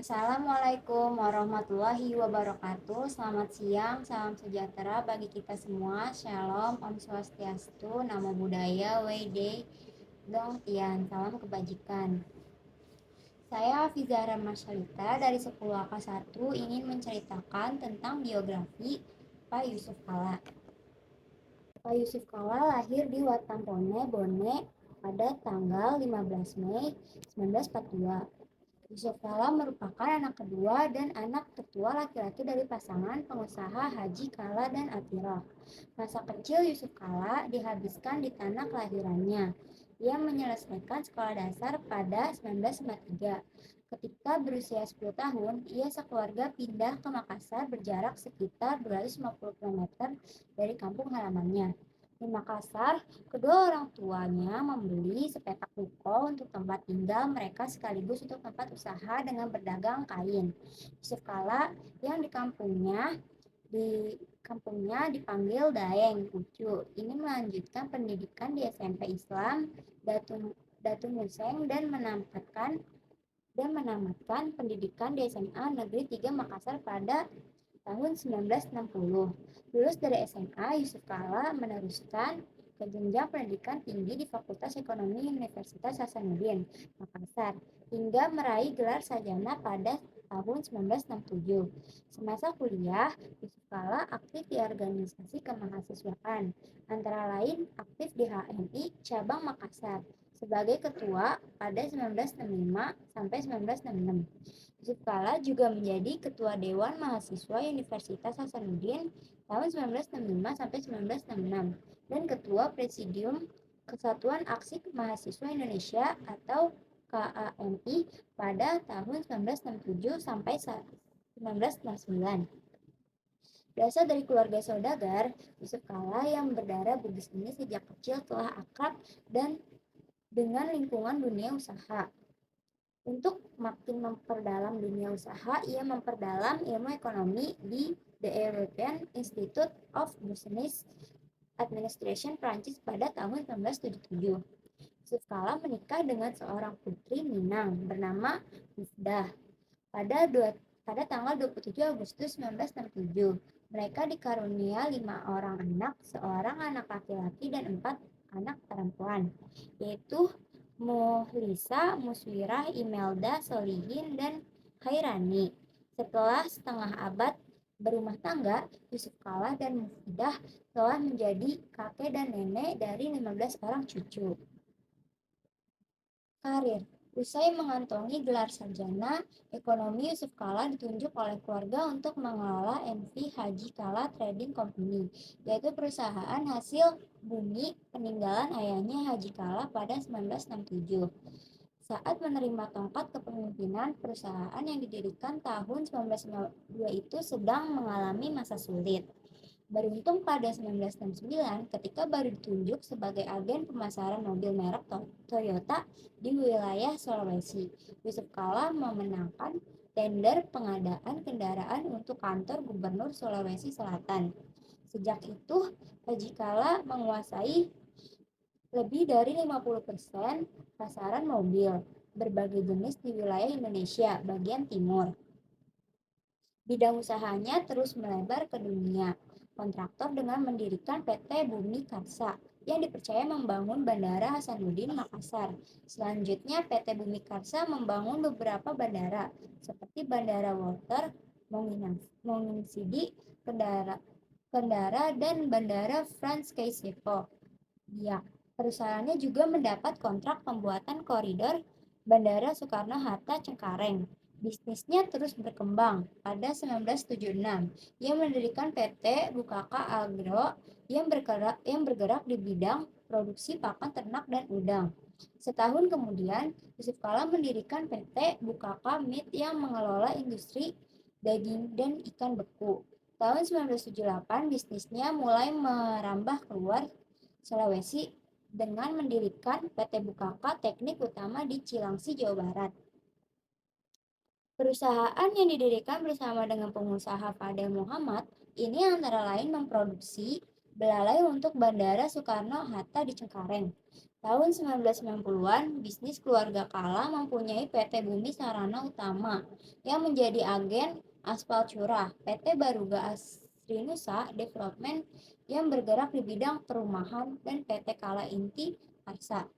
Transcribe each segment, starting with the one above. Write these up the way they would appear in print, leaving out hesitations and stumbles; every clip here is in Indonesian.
Assalamualaikum warahmatullahi wabarakatuh. Selamat siang, salam sejahtera bagi kita semua. Shalom, Om Swastiastu, Namo Buddhaya, Wei Dong Tian, salam kebajikan. Saya Fizahra Marsyalita dari 10 AK 1 ingin menceritakan tentang biografi Pak Yusuf Kala. Pak Yusuf Kala lahir di Watampone, Bone pada tanggal 15 Mei 1942. Yusuf Kala merupakan anak kedua dan anak tertua laki-laki dari pasangan pengusaha Haji Kala dan Atirah. Masa kecil Yusuf Kala dihabiskan di tanah kelahirannya. Ia menyelesaikan sekolah dasar pada 1993. Ketika berusia 10 tahun, ia sekeluarga pindah ke Makassar berjarak sekitar 250 km dari kampung halamannya. Di Makassar, kedua orang tuanya membeli sepetak ruko untuk tempat tinggal mereka sekaligus untuk tempat usaha dengan berdagang kain. Yusuf Kala yang di kampungnya dipanggil Daeng Kucu. Ini melanjutkan pendidikan di SMP Islam Datu Museng dan menamatkan pendidikan di SMA Negeri 3 Makassar pada tahun 1960. Lulus dari SMA, Yusuf Kala meneruskan ke jenjang pendidikan tinggi di Fakultas Ekonomi Universitas Hasanuddin, Makassar, hingga meraih gelar sarjana pada tahun 1967. Semasa kuliah, Yusuf Kala aktif di organisasi kemahasiswaan, antara lain aktif di HMI Cabang Makassar sebagai ketua pada 1965 sampai 1966. Yusuf Kala juga menjadi Ketua Dewan Mahasiswa Universitas Hasanuddin tahun 1965 sampai 1966 dan Ketua Presidium Kesatuan Aksi Mahasiswa Indonesia atau KAMI pada tahun 1967 sampai 1969. Berasal dari keluarga saudagar, Yusuf Kala yang berdarah Bugis ini sejak kecil telah akrab dan dengan lingkungan dunia usaha. Untuk makin memperdalam dunia usaha, ia memperdalam ilmu ekonomi di The European Institute of Business Administration Prancis pada tahun 1977. Yusuf Kala menikah dengan seorang putri Minang bernama Mifdah pada tanggal 27 Agustus 1967. Mereka dikarunia 5 orang anak, seorang anak laki-laki dan 4 anak perempuan, yaitu Muhlisa, Muswirah, Imelda, Solihin, dan Khairani. Setelah setengah abad berumah tangga, Yusuf Kala dan Mufidah telah menjadi kakek dan nenek dari 15 orang cucu. Karir. Usai mengantongi gelar sarjana ekonomi, Yusuf Kala ditunjuk oleh keluarga untuk mengelola NV Haji Kala Trading Company, yaitu perusahaan hasil bumi peninggalan ayahnya Haji Kala pada 1967. Saat menerima tongkat kepemimpinan, perusahaan yang didirikan tahun 1992 itu sedang mengalami masa sulit. Beruntung pada 1969 ketika baru ditunjuk sebagai agen pemasaran mobil merek Toyota di wilayah Sulawesi, Yusuf Kala memenangkan tender pengadaan kendaraan untuk kantor Gubernur Sulawesi Selatan. Sejak itu, Haji Kala menguasai lebih dari 50% pasaran mobil berbagai jenis di wilayah Indonesia bagian timur. Bidang usahanya terus melebar ke dunia kontraktor dengan mendirikan PT Bumi Karsa yang dipercaya membangun Bandara Hasanuddin Makassar. Selanjutnya PT Bumi Karsa membangun beberapa bandara seperti Bandara Walter Monginsidi, Kendara dan Bandara Frans Kaisiepo. Ya, perusahaannya juga mendapat kontrak pembuatan koridor Bandara Soekarno-Hatta Cengkareng. Bisnisnya terus berkembang. Pada 1976, ia mendirikan PT Bukaka Agro yang bergerak di bidang produksi pakan ternak dan udang. Setahun kemudian, Yusuf Kala mendirikan PT Bukaka Meat yang mengelola industri daging dan ikan beku. Tahun 1978, bisnisnya mulai merambah keluar Sulawesi dengan mendirikan PT Bukaka Teknik Utama di Cilangsi, Jawa Barat. Perusahaan yang didirikan bersama dengan pengusaha Fadel Muhammad ini antara lain memproduksi belalai untuk Bandara Soekarno-Hatta di Cengkareng, Tahun 1990-an, bisnis keluarga Kala mempunyai PT Bumi Sarana Utama yang menjadi agen aspal curah, PT Baruga Asrinusa Development yang bergerak di bidang perumahan, dan PT Kala Inti Arsa.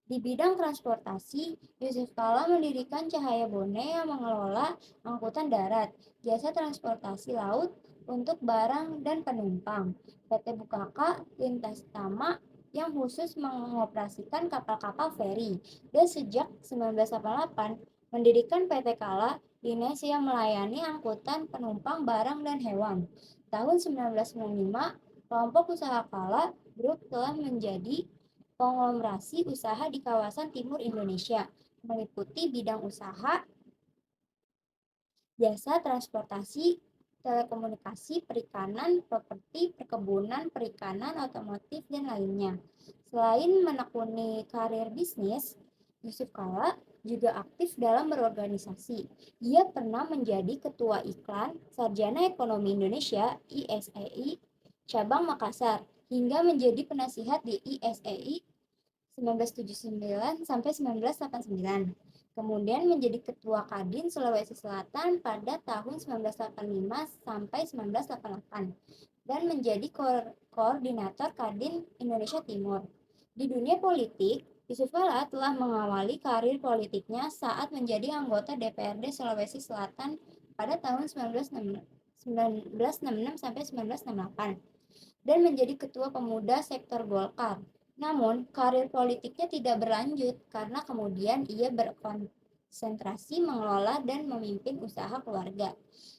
Di bidang transportasi, Yusuf Kala mendirikan Cahaya Bone yang mengelola angkutan darat, jasa transportasi laut untuk barang dan penumpang, PT Bukaka Lintas Tama yang khusus mengoperasikan kapal-kapal feri, dan sejak 1988 mendirikan PT Kala Dinas yang melayani angkutan penumpang barang dan hewan. Tahun 1995, kelompok usaha Kala Group telah menjadi konglomerasi usaha di kawasan timur Indonesia, meliputi bidang usaha, jasa transportasi, telekomunikasi, perikanan, properti, perkebunan, perikanan, otomotif, dan lainnya. Selain menekuni karir bisnis, Yusuf Kala juga aktif dalam berorganisasi. Ia pernah menjadi Ketua Iklan Sarjana Ekonomi Indonesia (ISEI) cabang Makassar, hingga menjadi penasihat di ISEI 1979 sampai 1989. Kemudian menjadi Ketua Kadin Sulawesi Selatan pada tahun 1985 sampai 1988 dan menjadi koordinator Kadin Indonesia Timur. Di dunia politik, Yusuf Kala telah mengawali karir politiknya saat menjadi anggota DPRD Sulawesi Selatan pada tahun 1966 sampai 1968 dan menjadi Ketua Pemuda Sektor Golkar. Namun, karir politiknya tidak berlanjut karena kemudian ia berkonsentrasi mengelola dan memimpin usaha keluarga.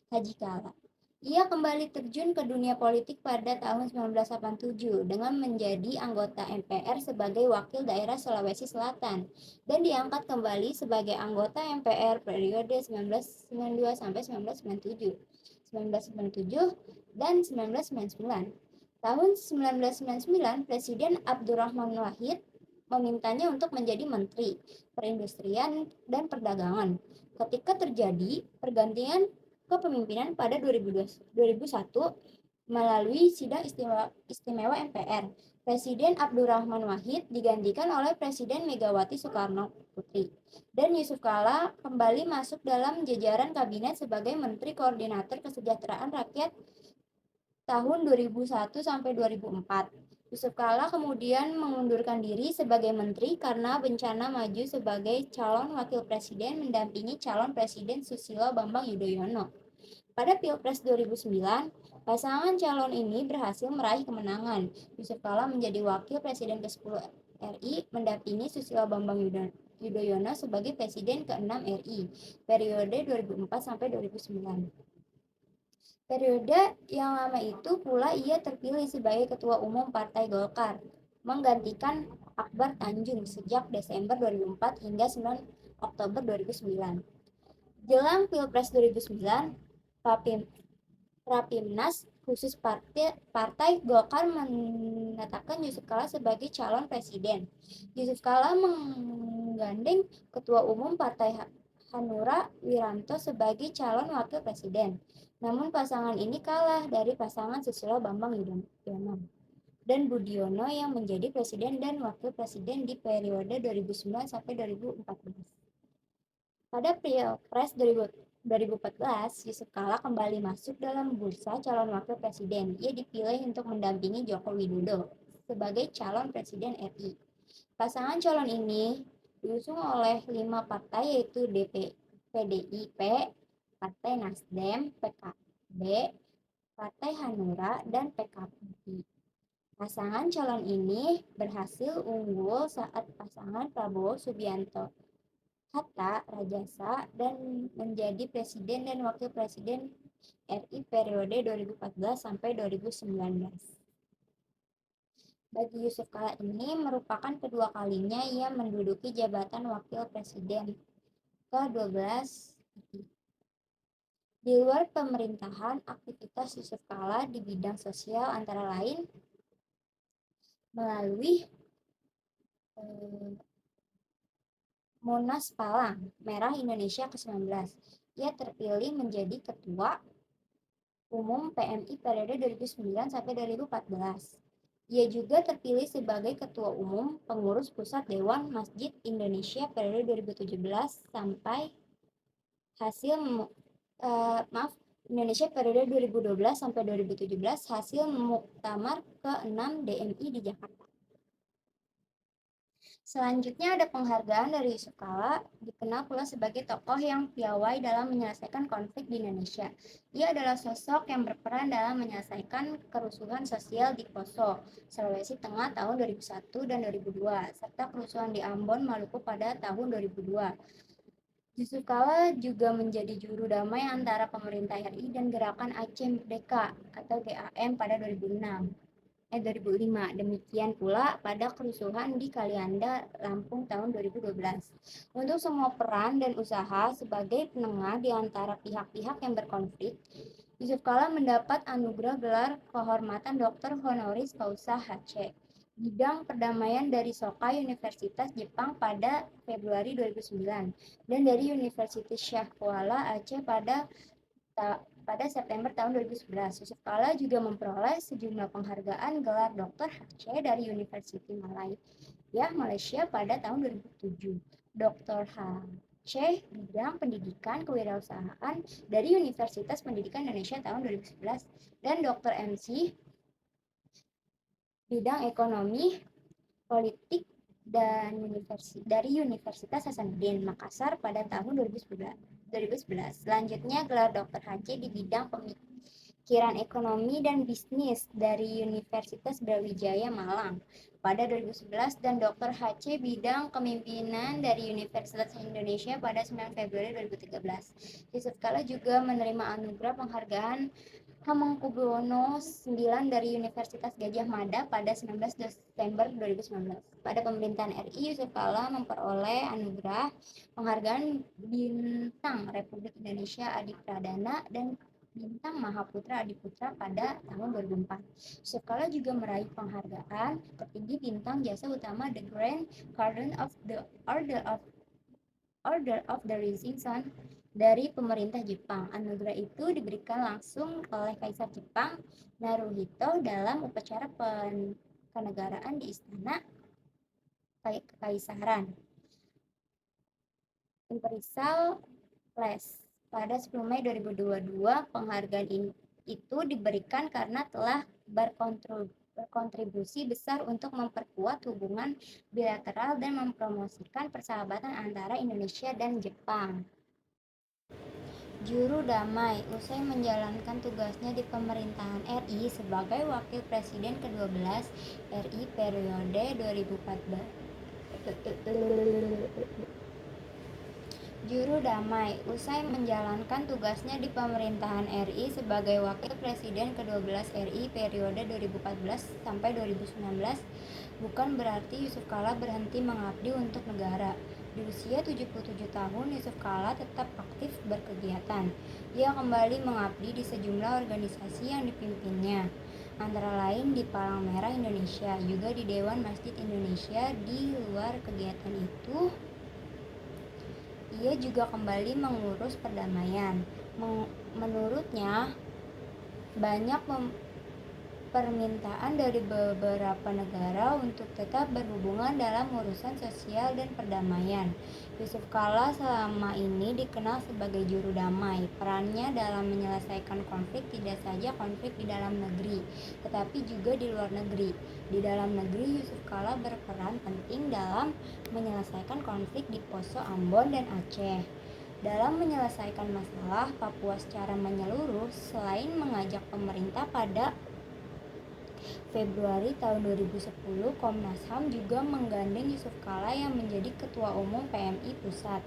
Haji Kala. Ia kembali terjun ke dunia politik pada tahun 1987 dengan menjadi anggota MPR sebagai Wakil Daerah Sulawesi Selatan dan diangkat kembali sebagai anggota MPR periode 1992 sampai 1997, 1997 dan 1999. Tahun 1999, Presiden Abdurrahman Wahid memintanya untuk menjadi Menteri Perindustrian dan Perdagangan. Ketika terjadi pergantian kepemimpinan pada 2001 melalui sidang istimewa MPR, Presiden Abdurrahman Wahid digantikan oleh Presiden Megawati Soekarno Putri, dan Yusuf Kala kembali masuk dalam jajaran kabinet sebagai Menteri Koordinator Kesejahteraan Rakyat tahun 2001 sampai 2004. Yusuf Kala kemudian mengundurkan diri sebagai menteri karena bencana maju sebagai calon wakil presiden mendampingi calon presiden Susilo Bambang Yudhoyono. Pada Pilpres 2009, pasangan calon ini berhasil meraih kemenangan. Yusuf Kala menjadi wakil presiden ke-10 RI mendampingi Susilo Bambang Yudhoyono sebagai presiden ke-6 RI periode 2004 sampai 2009. Periode yang lama itu pula ia terpilih sebagai Ketua Umum Partai Golkar, menggantikan Akbar Tanjung sejak Desember 2004 hingga 9 Oktober 2009. Jelang Pilpres 2009, Rapimnas khusus Partai Golkar menetapkan Yusuf Kala sebagai calon presiden. Yusuf Kala menggandeng Ketua Umum Partai Hanura Wiranto sebagai calon wakil presiden. Namun pasangan ini kalah dari pasangan Susilo Bambang Yudhoyono dan Budiono yang menjadi presiden dan wakil presiden di periode 2009 sampai 2014. Pada Pilpres 2014, Yusuf Kala kembali masuk dalam bursa calon wakil presiden. Ia dipilih untuk mendampingi Joko Widodo sebagai calon presiden RI. Pasangan calon ini diusung oleh 5 partai yaitu PDIP, Partai Nasdem, PKB, Partai Hanura, dan PKI. Pasangan calon ini berhasil unggul saat pasangan Prabowo Subianto Hatta Rajasa dan menjadi presiden dan wakil presiden RI periode 2014 sampai 2019. Bagi Yusuf Kala ini merupakan kedua kalinya ia menduduki jabatan wakil presiden ke-12. Di luar pemerintahan, aktivitas Yusuf Kala di bidang sosial antara lain melalui Monas Palang Merah Indonesia ke-19. Ia terpilih menjadi Ketua Umum PMI periode 2009 sampai 2014. Ia juga terpilih sebagai Ketua Umum Pengurus Pusat Dewan Masjid Indonesia periode 2017 sampai hasil maaf Indonesia periode 2012 sampai 2017 hasil Muktamar ke-6 DMI di Jakarta. Selanjutnya ada penghargaan dari Yusuf Kala, dikenal pula sebagai tokoh yang piawai dalam menyelesaikan konflik di Indonesia. Ia adalah sosok yang berperan dalam menyelesaikan kerusuhan sosial di Poso, Sulawesi Tengah tahun 2001 dan 2002, serta kerusuhan di Ambon, Maluku pada tahun 2002. Yusuf Kala juga menjadi juru damai antara pemerintah RI dan Gerakan Aceh Merdeka atau GAM pada 2005. Demikian pula pada kerusuhan di Kalianda, Lampung tahun 2012. Untuk semua peran dan usaha sebagai penengah di antara pihak-pihak yang berkonflik, Yusuf Kala mendapat anugerah gelar kehormatan Doktor Honoris Causa HC bidang perdamaian dari Soka Universitas Jepang pada Februari 2009 dan dari Universitas Syah Kuala Aceh pada September tahun 2011. Yusuf Kala juga memperoleh sejumlah penghargaan gelar doktor HC dari Universitas Malaya, Malaysia pada tahun 2007. Dr. HC bidang pendidikan kewirausahaan dari Universitas Pendidikan Indonesia tahun 2011 dan Dr. MC bidang ekonomi politik dan dari Universitas Hasanuddin Makassar pada tahun 2011. Selanjutnya gelar Dr. HC di bidang pemikiran ekonomi dan bisnis dari Universitas Brawijaya Malang pada 2011 dan Dr. HC bidang kepemimpinan dari Universitas Indonesia pada 9 Februari 2013. Yusuf Kala juga menerima anugerah penghargaan Hamengkubuwono IX dari Universitas Gadjah Mada pada 19 Desember 2019. Pada pemerintahan RI, Yusuf Kala memperoleh anugerah penghargaan Bintang Republik Indonesia Adi Pradana dan Bintang Mahaputra Adiputra pada tahun 2004. Yusuf Kala juga meraih penghargaan tertinggi Bintang Jasa Utama The Grand Cardinal of the Order of the Rising Sun dari pemerintah Jepang. Anugerah itu diberikan langsung oleh Kaisar Jepang Naruhito dalam upacara kenegaraan di Istana Kekaisaran Imperial Palace pada 10 Mei 2022. Penghargaan itu diberikan karena telah berkontribusi besar untuk memperkuat hubungan bilateral dan mempromosikan persahabatan antara Indonesia dan Jepang. Juru damai, usai menjalankan tugasnya di pemerintahan RI sebagai Wakil Presiden ke-12 RI periode 2014. Juru damai, usai menjalankan tugasnya di pemerintahan RI sebagai Wakil Presiden ke-12 RI periode 2014 sampai 2019, bukan berarti Yusuf Kala berhenti mengabdi untuk negara. Di usia 77 tahun, Yusuf Kala tetap aktif berkegiatan. Ia kembali mengabdi di sejumlah organisasi yang dipimpinnya, antara lain di Palang Merah Indonesia, juga di Dewan Masjid Indonesia. Di luar kegiatan itu, ia juga kembali mengurus perdamaian. Menurutnya, banyak permintaan dari beberapa negara untuk tetap berhubungan dalam urusan sosial dan perdamaian. Yusuf Kala selama ini dikenal sebagai juru damai. Perannya dalam menyelesaikan konflik tidak saja konflik di dalam negeri, tetapi juga di luar negeri. Di dalam negeri, Yusuf Kala berperan penting dalam menyelesaikan konflik di Poso, Ambon, dan Aceh. Dalam menyelesaikan masalah Papua secara menyeluruh, selain mengajak pemerintah pada Februari tahun 2010, Komnas HAM juga menggandeng Yusuf Kala yang menjadi Ketua Umum PMI Pusat.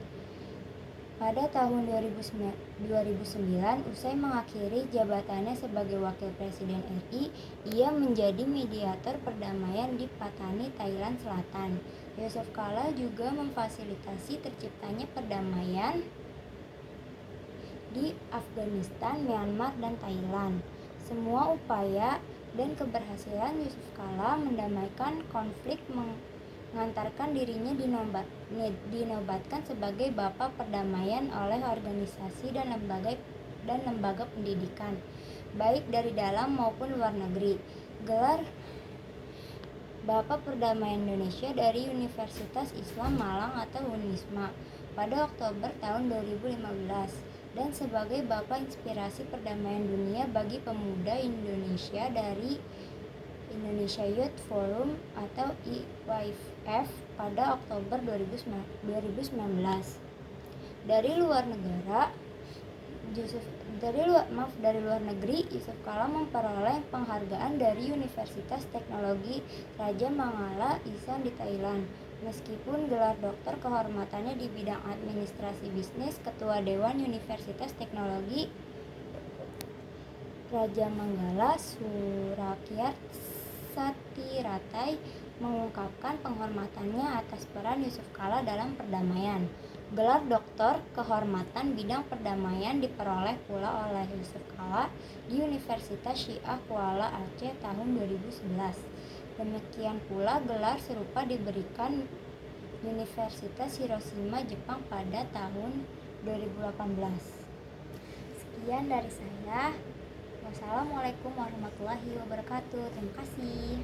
Pada tahun 2009, usai mengakhiri jabatannya sebagai Wakil Presiden RI, ia menjadi mediator perdamaian di Patani, Thailand Selatan. Yusuf Kala juga memfasilitasi terciptanya perdamaian di Afghanistan, Myanmar, dan Thailand. Semua upaya dan keberhasilan Yusuf Kala mendamaikan konflik mengantarkan dirinya dinobatkan sebagai Bapak Perdamaian oleh organisasi dan lembaga pendidikan, baik dari dalam maupun luar negeri. Gelar Bapak Perdamaian Indonesia dari Universitas Islam Malang atau UNISMA pada Oktober tahun 2015 dan sebagai Bapak Inspirasi Perdamaian Dunia bagi Pemuda Indonesia dari Indonesia Youth Forum atau IYF pada Oktober 2019. Dari luar negara, dari luar negeri, Yusuf Kala memperoleh penghargaan dari Universitas Teknologi Raja Mangala Ishan di Thailand. Meskipun gelar doktor kehormatannya di bidang administrasi bisnis, Ketua Dewan Universitas Teknologi Raja Manggala Surakyat Satiratai mengungkapkan penghormatannya atas peran Yusuf Kala dalam perdamaian. Gelar doktor kehormatan bidang perdamaian diperoleh pula oleh Yusuf Kala di Universitas Syiah Kuala Aceh tahun 2011. Demikian pula gelar serupa diberikan Universitas Hiroshima Jepang pada tahun 2018. Sekian dari saya. Wassalamualaikum warahmatullahi wabarakatuh. Terima kasih.